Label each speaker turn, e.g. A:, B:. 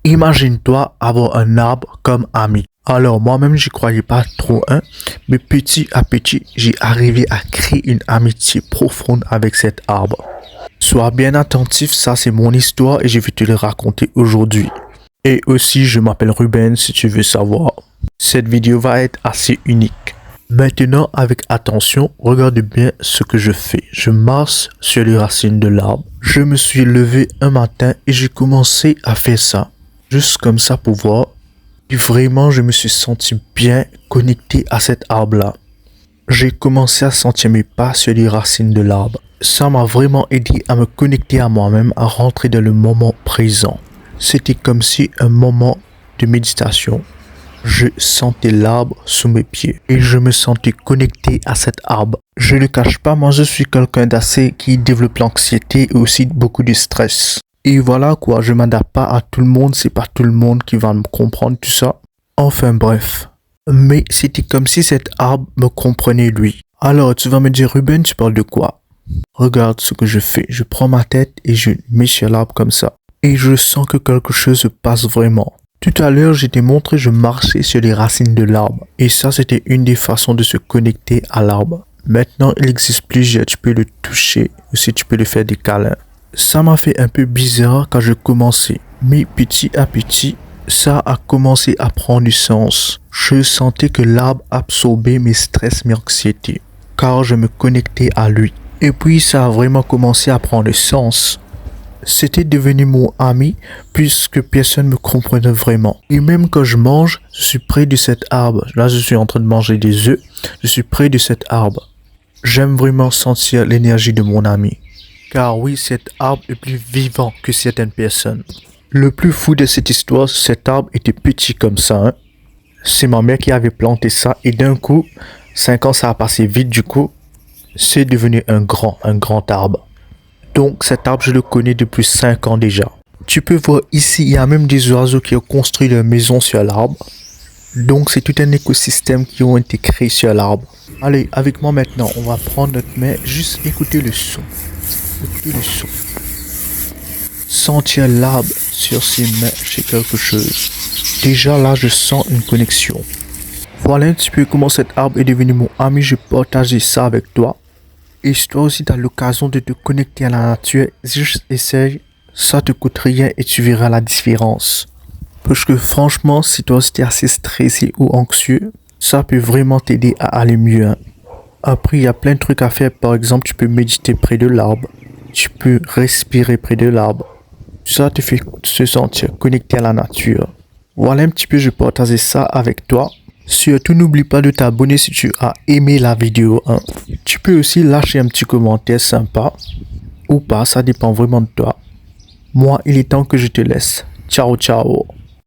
A: Imagine-toi avoir un arbre comme ami. Alors moi-même, j'y croyais pas trop, mais petit à petit, j'ai arrivé à créer une amitié profonde avec cet arbre. Sois bien attentif, ça c'est mon histoire et je vais te le raconter aujourd'hui. Et aussi, je m'appelle Ruben si tu veux savoir. Cette vidéo va être assez unique. Maintenant, avec attention, regarde bien ce que je fais. Je marche sur les racines de l'arbre. Je me suis levé un matin et j'ai commencé à faire ça. Juste comme ça pour voir. Et vraiment, je me suis senti bien connecté à cet arbre-là. J'ai commencé à sentir mes pas sur les racines de l'arbre. Ça m'a vraiment aidé à me connecter à moi-même, à rentrer dans le moment présent. C'était comme si un moment de méditation. Je sentais l'arbre sous mes pieds et je me sentais connecté à cet arbre. Je ne cache pas, moi je suis quelqu'un d'assez qui développe l'anxiété et aussi beaucoup de stress. Et voilà quoi, je m'adapte pas à tout le monde, c'est pas tout le monde qui va me comprendre tout ça. Enfin bref. Mais c'était comme si cet arbre me comprenait lui. Alors tu vas me dire, Ruben, tu parles de quoi? Regarde ce que je fais. Je prends ma tête et je mets sur l'arbre comme ça. Et je sens que quelque chose se passe vraiment. Tout à l'heure, je t'ai montré, je marchais sur les racines de l'arbre. Et ça, c'était une des façons de se connecter à l'arbre. Maintenant, il existe plusieurs. Tu peux le toucher. Aussi, tu peux lui faire des câlins. Ça m'a fait un peu bizarre quand je commençais. Mais petit à petit, ça a commencé à prendre du sens. Je sentais que l'arbre absorbait mes stress, mes anxiétés. Car je me connectais à lui. Et puis, ça a vraiment commencé à prendre du sens. C'était devenu mon ami puisque personne ne me comprenait vraiment. Et même quand je mange, je suis près de cet arbre. Là, je suis en train de manger des œufs. Je suis près de cet arbre. J'aime vraiment sentir l'énergie de mon ami. Car oui, cet arbre est plus vivant que certaines personnes. Le plus fou de cette histoire, cet arbre était petit comme ça. C'est ma mère qui avait planté ça et d'un coup, 5 ans ça a passé vite du coup. C'est devenu un grand arbre. Donc cet arbre, je le connais depuis 5 ans déjà. Tu peux voir ici, il y a même des oiseaux qui ont construit leur maison sur l'arbre. Donc c'est tout un écosystème qui ont été créés sur l'arbre. Allez, avec moi maintenant, on va prendre notre main, juste écouter le son. Écoutez le son. Sentir l'arbre sur ses mains, c'est quelque chose. Déjà là, je sens une connexion. Voilà un petit peu comment cet arbre est devenu mon ami, je partage ça avec toi. Et toi aussi, tu as l'occasion de te connecter à la nature. Juste essaye, ça te coûte rien et tu verras la différence. Parce que franchement, si toi aussi tu es assez stressé ou anxieux, ça peut vraiment t'aider à aller mieux. Après, il y a plein de trucs à faire. Par exemple, tu peux méditer près de l'arbre. Tu peux respirer près de l'arbre. Ça te fait se sentir connecté à la nature. Voilà un petit peu, je partageais ça avec toi. Surtout, n'oublie pas de t'abonner si tu as aimé la vidéo. Tu peux aussi lâcher un petit commentaire sympa ou pas, ça dépend vraiment de toi. Moi, il est temps que je te laisse. Ciao, ciao.